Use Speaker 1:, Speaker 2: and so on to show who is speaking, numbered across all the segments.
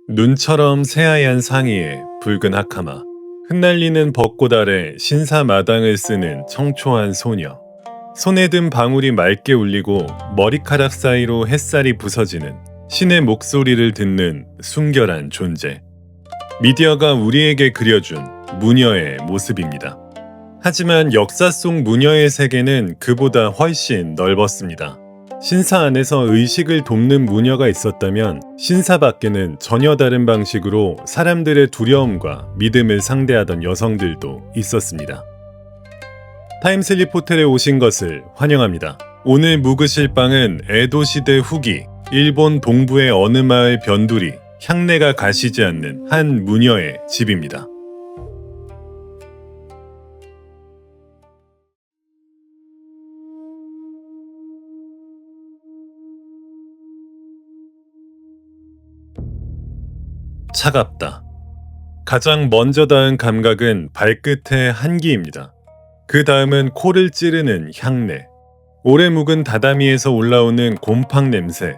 Speaker 1: 눈처럼 새하얀 상의에 붉은 하카마, 흩날리는 벚꽃 아래 신사마당을 쓰는 청초한 소녀. 손에 든 방울이 맑게 울리고 머리카락 사이로 햇살이 부서지는 신의 목소리를 듣는 순결한 존재. 미디어가 우리에게 그려준 무녀의 모습입니다. 하지만 역사 속 무녀의 세계는 그보다 훨씬 넓었습니다. 신사 안에서 의식을 돕는 무녀가 있었다면 신사 밖에는 전혀 다른 방식으로 사람들의 두려움과 믿음을 상대하던 여성들도 있었습니다. 타임슬립 호텔에 오신 것을 환영합니다. 오늘 묵으실 방은 에도 시대 후기 일본 동부의 어느 마을 변두리 향내가 가시지 않는 한 무녀의 집입니다. 차갑다. 가장 먼저 닿은 감각은 발끝의 한기입니다. 그 다음은 코를 찌르는 향내. 오래 묵은 다다미에서 올라오는 곰팡 냄새.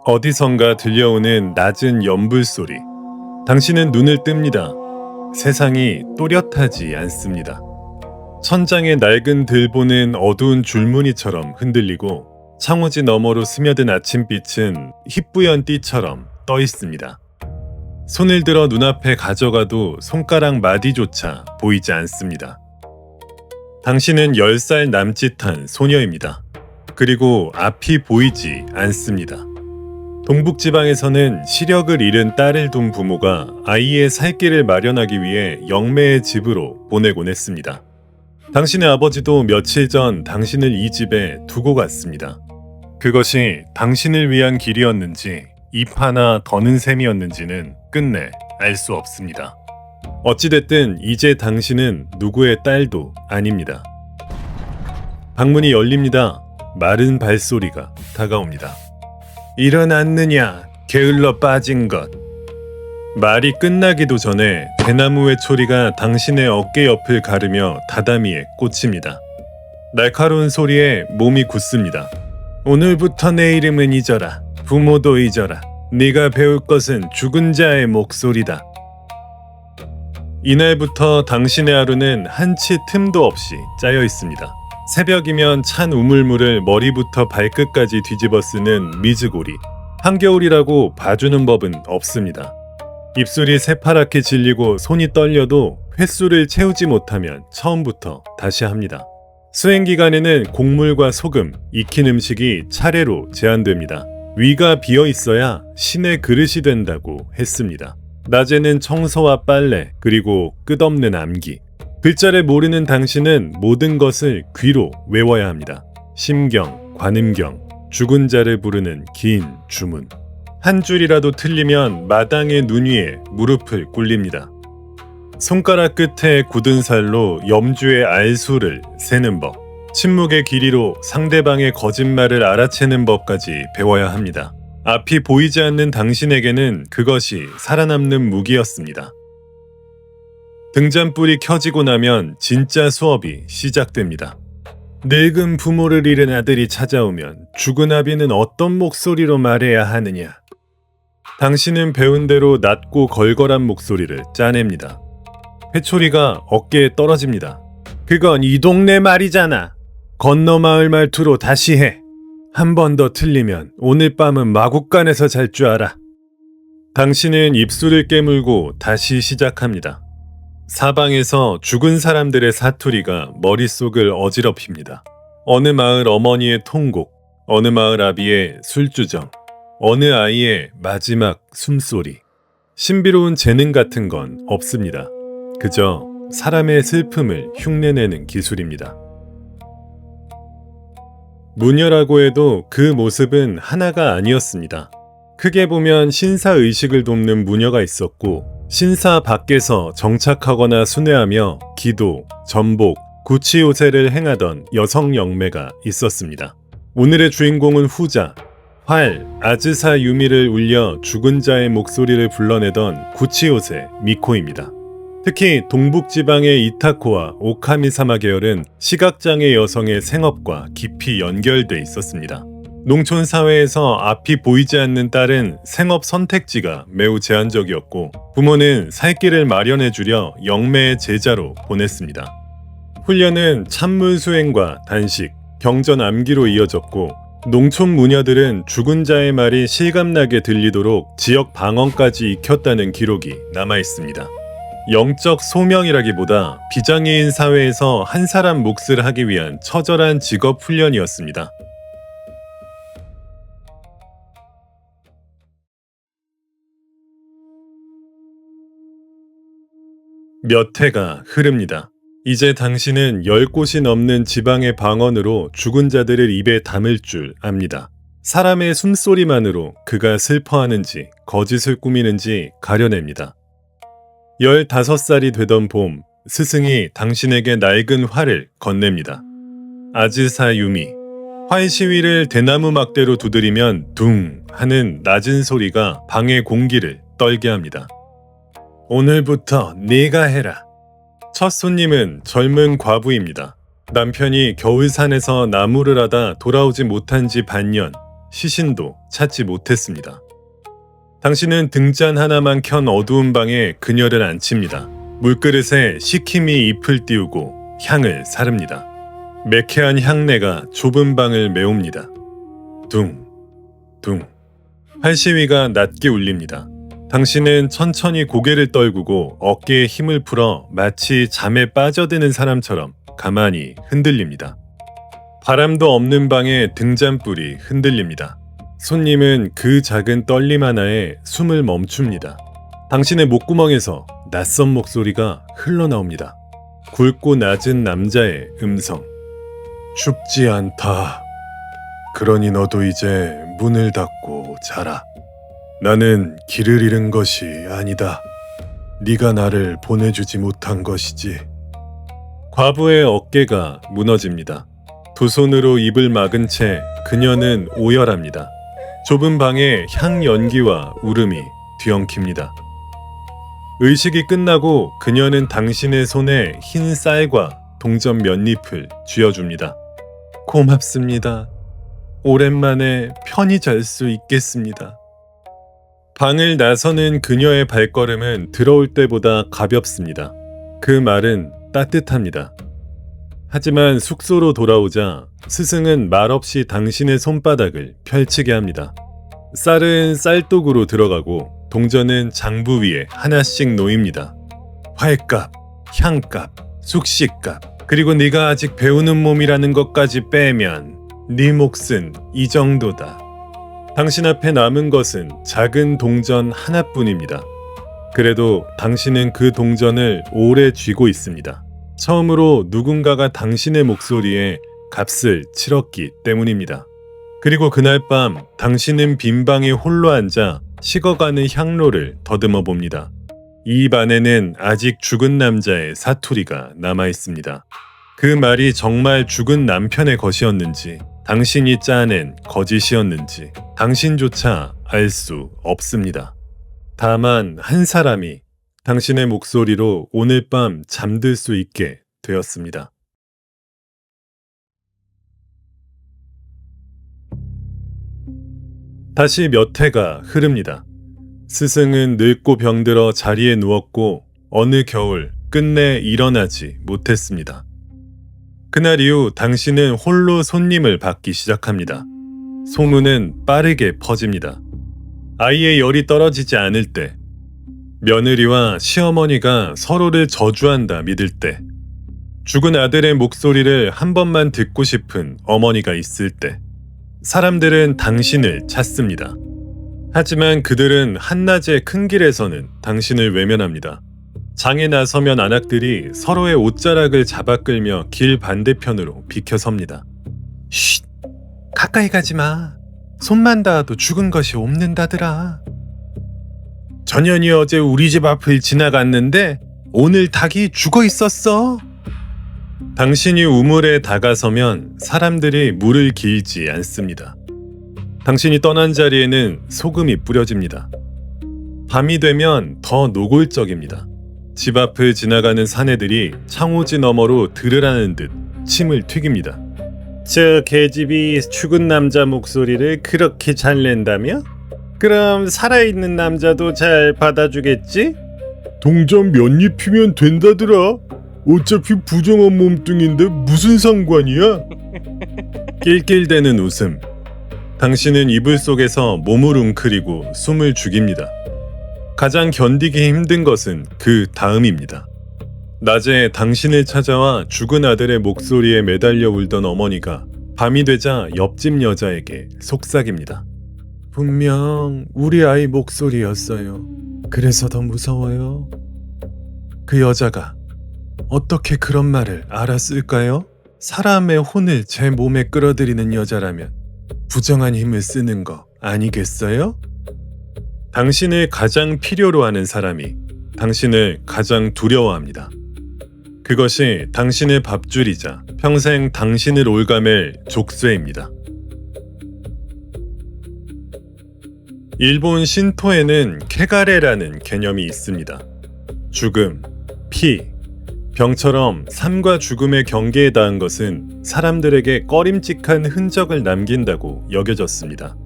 Speaker 1: 어디선가 들려오는 낮은 연불 소리. 당신은 눈을 뜹니다. 세상이 또렷하지 않습니다. 천장의 낡은 들보는 어두운 줄무늬처럼 흔들리고 창호지 너머로 스며든 아침빛은 희뿌연 띠처럼 떠 있습니다. 손을 들어 눈앞에 가져가도 손가락 마디조차 보이지 않습니다. 당신은 10살 남짓한 소녀입니다. 그리고 앞이 보이지 않습니다. 동북지방에서는 시력을 잃은 딸을 둔 부모가 아이의 살 길을 마련하기 위해 영매의 집으로 보내곤 했습니다. 당신의 아버지도 며칠 전 당신을 이 집에 두고 갔습니다. 그것이 당신을 위한 길이었는지 입 하나 더는 셈이었는지는 끝내 알 수 없습니다. 어찌됐든 이제 당신은 누구의 딸도 아닙니다. 방문이 열립니다. 마른 발소리가 다가옵니다. 일어났느냐, 게을러 빠진 것. 말이 끝나기도 전에 대나무 외초리가 당신의 어깨 옆을 가르며 다다미에 꽂힙니다. 날카로운 소리에 몸이 굳습니다. 오늘부터 내 이름은 잊어라. 부모도 잊어라. 네가 배울 것은 죽은 자의 목소리다. 이날부터 당신의 하루는 한치 틈도 없이 짜여 있습니다. 새벽이면 찬 우물물을 머리부터 발끝까지 뒤집어 쓰는 미즈고리. 한겨울이라고 봐주는 법은 없습니다. 입술이 새파랗게 질리고 손이 떨려도 횟수를 채우지 못하면 처음부터 다시 합니다. 수행기간에는 곡물과 소금, 익힌 음식이 차례로 제한됩니다. 위가 비어 있어야 신의 그릇이 된다고 했습니다. 낮에는 청소와 빨래, 그리고 끝없는 암기. 글자를 모르는 당신은 모든 것을 귀로 외워야 합니다. 심경, 관음경, 죽은 자를 부르는 긴 주문. 한 줄이라도 틀리면 마당의 눈 위에 무릎을 꿇립니다. 손가락 끝에 굳은 살로 염주의 알수를 세는 법. 침묵의 길이로 상대방의 거짓말을 알아채는 법까지 배워야 합니다. 앞이 보이지 않는 당신에게는 그것이 살아남는 무기였습니다. 등잔불이 켜지고 나면 진짜 수업이 시작됩니다. 늙은 부모를 잃은 아들이 찾아오면 죽은 아비는 어떤 목소리로 말해야 하느냐. 당신은 배운 대로 낮고 걸걸한 목소리를 짜냅니다. 회초리가 어깨에 떨어집니다. 그건 이 동네 말이잖아. 건너 마을 말투로 다시 해. 한 번 더 틀리면 오늘 밤은 마국간에서 잘 줄 알아. 당신은 입술을 깨물고 다시 시작합니다. 사방에서 죽은 사람들의 사투리가 머릿속을 어지럽힙니다. 어느 마을 어머니의 통곡, 어느 마을 아비의 술주정, 어느 아이의 마지막 숨소리. 신비로운 재능 같은 건 없습니다. 그저 사람의 슬픔을 흉내내는 기술입니다. 무녀라고 해도 그 모습은 하나가 아니었습니다. 크게 보면 신사의식을 돕는 무녀가 있었고 신사 밖에서 정착하거나 순회하며 기도, 전복, 구치요새를 행하던 여성 영매가 있었습니다. 오늘의 주인공은 후자, 활, 아즈사 유미를 울려 죽은 자의 목소리를 불러내던 구치요새 미코입니다. 특히 동북지방의 이타코와 오카미사마 계열은 시각장애 여성의 생업과 깊이 연결돼 있었습니다. 농촌 사회에서 앞이 보이지 않는 딸은 생업 선택지가 매우 제한적이었고 부모는 살 길을 마련해 주려 영매의 제자로 보냈습니다. 훈련은 찬물 수행과 단식, 경전 암기로 이어졌고 농촌 무녀들은 죽은 자의 말이 실감나게 들리도록 지역 방언까지 익혔다는 기록이 남아 있습니다. 영적 소명이라기보다 비장애인 사회에서 한 사람 몫을 하기 위한 처절한 직업 훈련이었습니다. 몇 해가 흐릅니다. 이제 당신은 10곳이 넘는 지방의 방언으로 죽은 자들을 입에 담을 줄 압니다. 사람의 숨소리만으로 그가 슬퍼하는지 거짓을 꾸미는지 가려냅니다. 15살이 되던 봄, 스승이 당신에게 낡은 활을 건넵니다. 아즈사 유미. 활 시위를 대나무 막대로 두드리면 둥 하는 낮은 소리가 방의 공기를 떨게 합니다. 오늘부터 네가 해라. 첫 손님은 젊은 과부입니다. 남편이 겨울산에서 나무를 하다 돌아오지 못한 지 반년, 시신도 찾지 못했습니다. 당신은 등잔 하나만 켠 어두운 방에 그녀를 앉힙니다. 물그릇에 시키미 잎을 띄우고 향을 사릅니다. 매캐한 향내가 좁은 방을 메웁니다. 둥, 둥. 활시위가 낮게 울립니다. 당신은 천천히 고개를 떨구고 어깨에 힘을 풀어 마치 잠에 빠져드는 사람처럼 가만히 흔들립니다. 바람도 없는 방에 등잔불이 흔들립니다. 손님은 그 작은 떨림 하나에 숨을 멈춥니다. 당신의 목구멍에서 낯선 목소리가 흘러나옵니다. 굵고 낮은 남자의 음성. 춥지 않다. 그러니 너도 이제 문을 닫고 자라. 나는 길을 잃은 것이 아니다. 네가 나를 보내주지 못한 것이지. 과부의 어깨가 무너집니다. 두 손으로 입을 막은 채 그녀는 오열합니다. 좁은 방에 향 연기와 울음이 뒤엉킵니다. 의식이 끝나고 그녀는 당신의 손에 흰 쌀과 동전 몇 잎을 쥐어줍니다. 고맙습니다. 오랜만에 편히 잘 수 있겠습니다. 방을 나서는 그녀의 발걸음은 들어올 때보다 가볍습니다. 그 말은 따뜻합니다. 하지만 숙소로 돌아오자 스승은 말없이 당신의 손바닥을 펼치게 합니다. 쌀은 쌀독으로 들어가고 동전은 장부 위에 하나씩 놓입니다. 활값, 향값, 숙식값, 그리고 네가 아직 배우는 몸이라는 것까지 빼면 네 몫은 이 정도다. 당신 앞에 남은 것은 작은 동전 하나뿐입니다. 그래도 당신은 그 동전을 오래 쥐고 있습니다. 처음으로 누군가가 당신의 목소리에 값을 치렀기 때문입니다. 그리고 그날 밤 당신은 빈 방에 홀로 앉아 식어가는 향로를 더듬어 봅니다. 입 안에는 아직 죽은 남자의 사투리가 남아 있습니다. 그 말이 정말 죽은 남편의 것이었는지 당신이 짜낸 거짓이었는지 당신조차 알 수 없습니다. 다만 한 사람이 당신의 목소리로 오늘 밤 잠들 수 있게 되었습니다. 다시 몇 해가 흐릅니다. 스승은 늙고 병들어 자리에 누웠고 어느 겨울 끝내 일어나지 못했습니다. 그날 이후 당신은 홀로 손님을 받기 시작합니다. 소문은 빠르게 퍼집니다. 아이의 열이 떨어지지 않을 때, 며느리와 시어머니가 서로를 저주한다 믿을 때, 죽은 아들의 목소리를 한 번만 듣고 싶은 어머니가 있을 때, 사람들은 당신을 찾습니다. 하지만 그들은 한낮의 큰 길에서는 당신을 외면합니다. 장에 나서면 안악들이 서로의 옷자락을 잡아 끌며 길 반대편으로 비켜섭니다. 쉿! 가까이 가지 마. 손만 닿아도 죽은 것이 옵는다더라. 전현이 어제 우리 집 앞을 지나갔는데 오늘 닭이 죽어 있었어. 당신이 우물에 다가서면 사람들이 물을 길지 않습니다. 당신이 떠난 자리에는 소금이 뿌려집니다. 밤이 되면 더 노골적입니다. 집 앞을 지나가는 사내들이 창호지 너머로 들으라는 듯 침을 튀깁니다. 저 계집이 죽은 남자 목소리를 그렇게 잘 낸다며? 그럼 살아있는 남자도 잘 받아주겠지?
Speaker 2: 동전 몇 입이면 된다더라. 어차피 부정한 몸뚱인데 무슨 상관이야?
Speaker 1: 낄낄대는 웃음. 당신은 이불 속에서 몸을 웅크리고 숨을 죽입니다. 가장 견디기 힘든 것은 그 다음입니다. 낮에 당신을 찾아와 죽은 아들의 목소리에 매달려 울던 어머니가 밤이 되자 옆집 여자에게 속삭입니다. 분명 우리 아이 목소리였어요. 그래서 더 무서워요. 그 여자가 어떻게 그런 말을 알았을까요? 사람의 혼을 제 몸에 끌어들이는 여자라면 부정한 힘을 쓰는 거 아니겠어요? 당신을 가장 필요로 하는 사람이 당신을 가장 두려워합니다. 그것이 당신의 밥줄이자 평생 당신을 올가맬 족쇄입니다. 일본 신토에는 케가레라는 개념이 있습니다. 죽음, 피, 병처럼 삶과 죽음의 경계에 닿은 것은 사람들에게 꺼림칙한 흔적을 남긴다고 여겨졌습니다.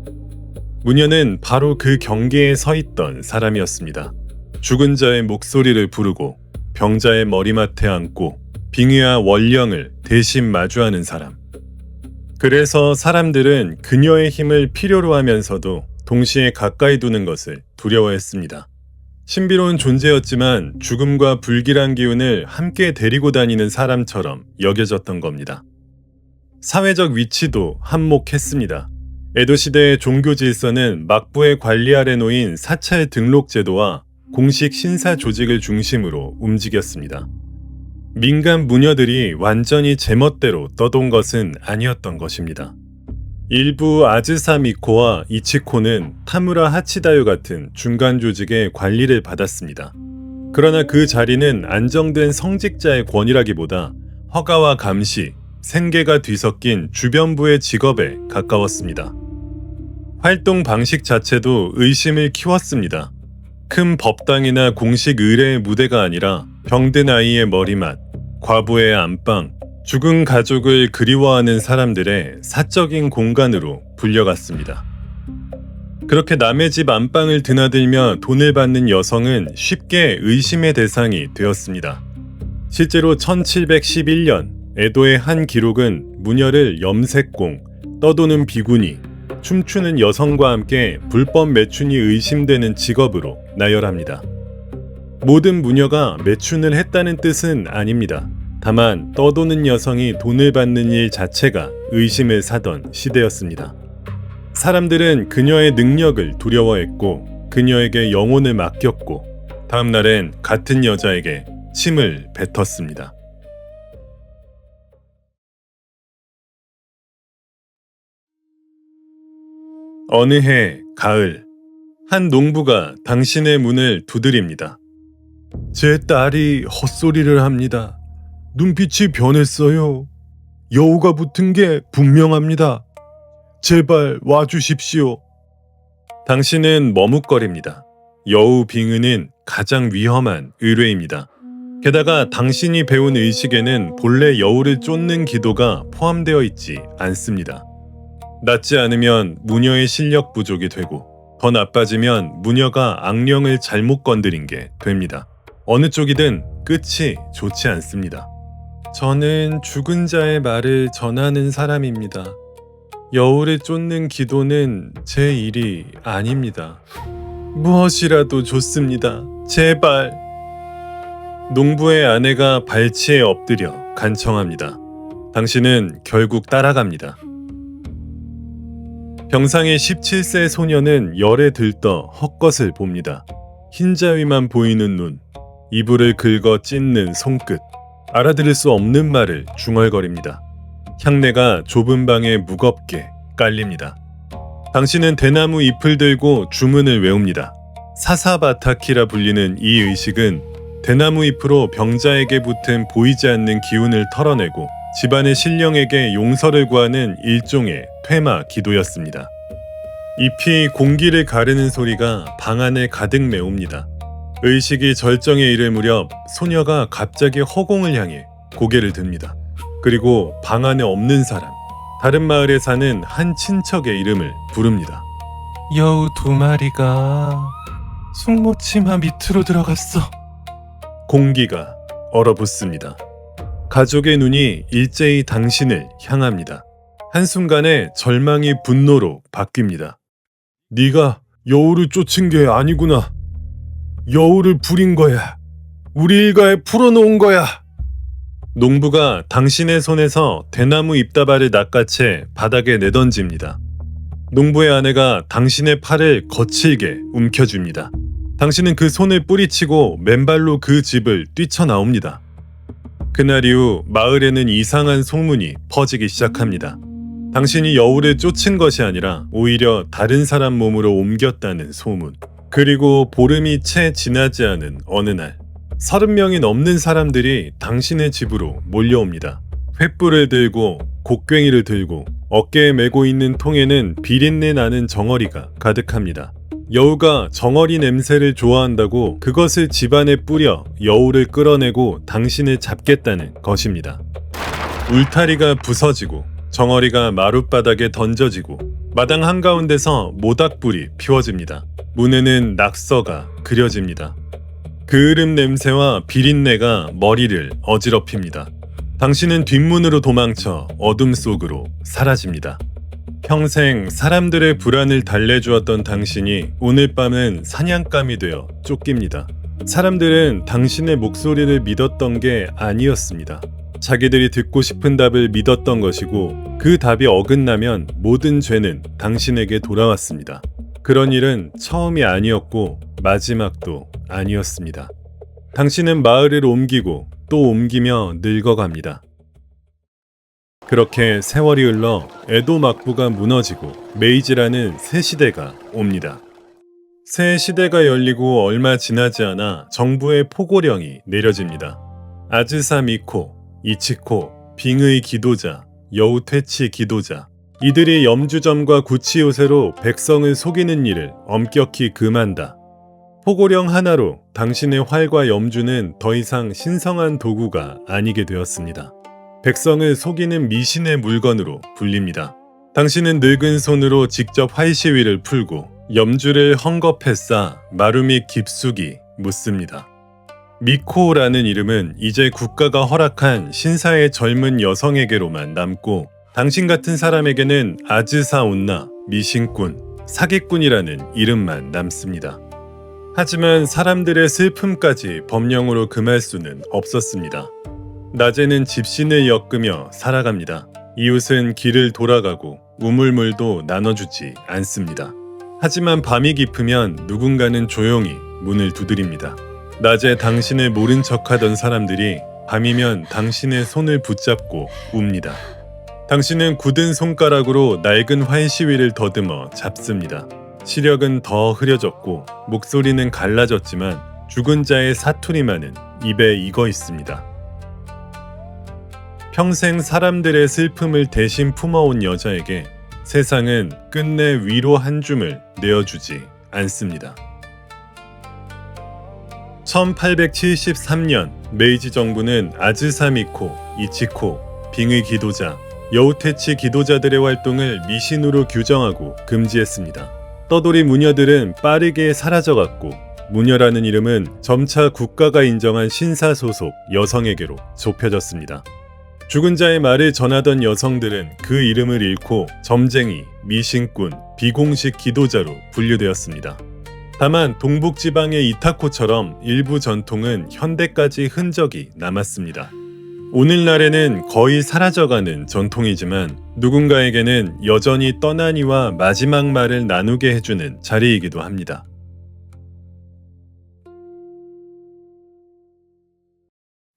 Speaker 1: 무녀는 바로 그 경계에 서 있던 사람이었습니다. 죽은 자의 목소리를 부르고 병자의 머리맡에 앉고 빙의와 원령을 대신 마주하는 사람. 그래서 사람들은 그녀의 힘을 필요로 하면서도 동시에 가까이 두는 것을 두려워했습니다. 신비로운 존재였지만 죽음과 불길한 기운을 함께 데리고 다니는 사람처럼 여겨졌던 겁니다. 사회적 위치도 한몫했습니다. 에도 시대의 종교 질서는 막부의 관리 아래 놓인 사찰 등록 제도와 공식 신사 조직을 중심으로 움직였습니다. 민간 무녀들이 완전히 제멋대로 떠돈 것은 아니었던 것입니다. 일부 아즈사 미코와 이치코는 타무라 하치다요 같은 중간 조직의 관리를 받았습니다. 그러나 그 자리는 안정된 성직자의 권위라기보다 허가와 감시, 생계가 뒤섞인 주변부의 직업에 가까웠습니다. 활동 방식 자체도 의심을 키웠습니다. 큰 법당이나 공식 의례의 무대가 아니라 병든 아이의 머리맡, 과부의 안방, 죽은 가족을 그리워하는 사람들의 사적인 공간으로 불려갔습니다. 그렇게 남의 집 안방을 드나들며 돈을 받는 여성은 쉽게 의심의 대상이 되었습니다. 실제로 1711년 에도의 한 기록은 무녀를 염색공, 떠도는 비구니, 춤추는 여성과 함께 불법 매춘이 의심되는 직업으로 나열합니다. 모든 무녀가 매춘을 했다는 뜻은 아닙니다. 다만 떠도는 여성이 돈을 받는 일 자체가 의심을 사던 시대였습니다. 사람들은 그녀의 능력을 두려워했고 그녀에게 영혼을 맡겼고 다음 날엔 같은 여자에게 침을 뱉었습니다. 어느 해 가을, 한 농부가 당신의 문을 두드립니다. 제 딸이 헛소리를 합니다. 눈빛이 변했어요. 여우가 붙은 게 분명합니다. 제발 와주십시오. 당신은 머뭇거립니다. 여우 빙의는 가장 위험한 의뢰입니다. 게다가 당신이 배운 의식에는 본래 여우를 쫓는 기도가 포함되어 있지 않습니다. 낫지 않으면 무녀의 실력 부족이 되고 더 나빠지면 무녀가 악령을 잘못 건드린 게 됩니다. 어느 쪽이든 끝이 좋지 않습니다. 저는 죽은 자의 말을 전하는 사람입니다. 여우를 쫓는 기도는 제 일이 아닙니다. 무엇이라도 좋습니다. 제발. 농부의 아내가 발치에 엎드려 간청합니다. 당신은 결국 따라갑니다. 병상의 17세 소녀는 열에 들떠 헛것을 봅니다. 흰자위만 보이는 눈, 이불을 긁어 찢는 손끝, 알아들을 수 없는 말을 중얼거립니다. 향내가 좁은 방에 무겁게 깔립니다. 당신은 대나무 잎을 들고 주문을 외웁니다. 사사바타키라 불리는 이 의식은 대나무 잎으로 병자에게 붙은 보이지 않는 기운을 털어내고 집안의 신령에게 용서를 구하는 일종의 퇴마 기도였습니다. 잎이 공기를 가르는 소리가 방 안을 가득 메웁니다. 의식이 절정에 이를 무렵 소녀가 갑자기 허공을 향해 고개를 듭니다. 그리고 방 안에 없는 사람, 다른 마을에 사는 한 친척의 이름을 부릅니다.
Speaker 3: 여우 2마리가 숭모치마 밑으로 들어갔어.
Speaker 1: 공기가 얼어붙습니다. 가족의 눈이 일제히 당신을 향합니다. 한순간에 절망이 분노로 바뀝니다.
Speaker 2: 네가 여우를 쫓은 게 아니구나. 여우를 부린 거야. 우리 일가에 풀어놓은 거야.
Speaker 1: 농부가 당신의 손에서 대나무 잎다발을 낚아채 바닥에 내던집니다. 농부의 아내가 당신의 팔을 거칠게 움켜줍니다. 당신은 그 손을 뿌리치고 맨발로 그 집을 뛰쳐나옵니다. 그날 이후 마을에는 이상한 소문이 퍼지기 시작합니다. 당신이 여우를 쫓은 것이 아니라 오히려 다른 사람 몸으로 옮겼다는 소문. 그리고 보름이 채 지나지 않은 어느 날 30명이 넘는 사람들이 당신의 집으로 몰려옵니다. 횃불을 들고 곡괭이를 들고 어깨에 메고 있는 통에는 비린내 나는 정어리가 가득합니다. 여우가 정어리 냄새를 좋아한다고 그것을 집안에 뿌려 여우를 끌어내고 당신을 잡겠다는 것입니다. 울타리가 부서지고 정어리가 마룻바닥에 던져지고 마당 한가운데서 모닥불이 피워집니다. 문에는 낙서가 그려집니다. 그을음 냄새와 비린내가 머리를 어지럽힙니다. 당신은 뒷문으로 도망쳐 어둠 속으로 사라집니다. 평생 사람들의 불안을 달래주었던 당신이 오늘 밤은 사냥감이 되어 쫓깁니다. 사람들은 당신의 목소리를 믿었던 게 아니었습니다. 자기들이 듣고 싶은 답을 믿었던 것이고 그 답이 어긋나면 모든 죄는 당신에게 돌아왔습니다. 그런 일은 처음이 아니었고 마지막도 아니었습니다. 당신은 마을을 옮기고 또 옮기며 늙어갑니다. 그렇게 세월이 흘러 에도 막부가 무너지고 메이지라는 새 시대가 옵니다. 새 시대가 열리고 얼마 지나지 않아 정부의 포고령이 내려집니다. 아즈사 미코, 이치코, 빙의 기도자, 여우퇴치 기도자, 이들이 염주점과 구치 요새로 백성을 속이는 일을 엄격히 금한다. 포고령 하나로 당신의 활과 염주는 더 이상 신성한 도구가 아니게 되었습니다. 백성을 속이는 미신의 물건으로 불립니다. 당신은 늙은 손으로 직접 활시위를 풀고 염주를 헝겊에 싸 마루밑 깊숙이 묻습니다. 미코라는 이름은 이제 국가가 허락한 신사의 젊은 여성에게로만 남고 당신 같은 사람에게는 아즈사 온나, 미신꾼, 사기꾼이라는 이름만 남습니다. 하지만 사람들의 슬픔까지 법령으로 금할 수는 없었습니다. 낮에는 집신을 엮으며 살아갑니다. 이웃은 길을 돌아가고 우물물도 나눠주지 않습니다. 하지만 밤이 깊으면 누군가는 조용히 문을 두드립니다. 낮에 당신을 모른 척하던 사람들이 밤이면 당신의 손을 붙잡고 웁니다. 당신은 굳은 손가락으로 낡은 활시위를 더듬어 잡습니다. 시력은 더 흐려졌고 목소리는 갈라졌지만 죽은 자의 사투리만은 입에 익어 있습니다. 평생 사람들의 슬픔을 대신 품어온 여자에게 세상은 끝내 위로 한 줌을 내어주지 않습니다. 1873년 메이지 정부는 아즈사 미코, 이치코, 빙의 기도자, 여우퇴치 기도자들의 활동을 미신으로 규정하고 금지했습니다. 떠돌이 무녀들은 빠르게 사라져갔고 무녀라는 이름은 점차 국가가 인정한 신사 소속 여성에게로 좁혀졌습니다. 죽은 자의 말을 전하던 여성들은 그 이름을 잃고 점쟁이, 미신꾼, 비공식 기도자로 분류되었습니다. 다만 동북지방의 이타코처럼 일부 전통은 현대까지 흔적이 남았습니다. 오늘날에는 거의 사라져가는 전통이지만 누군가에게는 여전히 떠나니와 마지막 말을 나누게 해주는 자리이기도 합니다.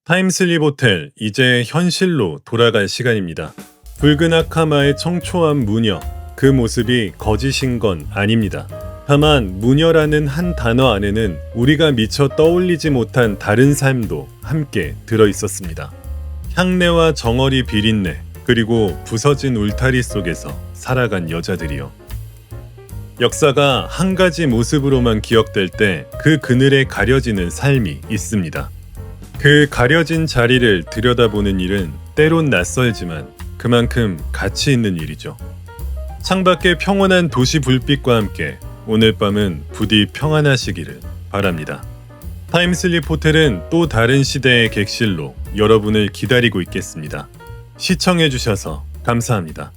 Speaker 1: 타임슬립 호텔, 이제 현실로 돌아갈 시간입니다. 붉은 아카마의 청초한 무녀, 그 모습이 거짓인 건 아닙니다. 다만 무녀라는 한 단어 안에는 우리가 미처 떠올리지 못한 다른 삶도 함께 들어있었습니다. 향내와 정어리 비린내, 그리고 부서진 울타리 속에서 살아간 여자들이요. 역사가 한 가지 모습으로만 기억될 때 그 그늘에 가려지는 삶이 있습니다. 그 가려진 자리를 들여다보는 일은 때론 낯설지만 그만큼 가치 있는 일이죠. 창밖의 평온한 도시 불빛과 함께 오늘 밤은 부디 평안하시기를 바랍니다. 타임슬립 호텔은 또 다른 시대의 객실로 여러분을 기다리고 있겠습니다. 시청해주셔서 감사합니다.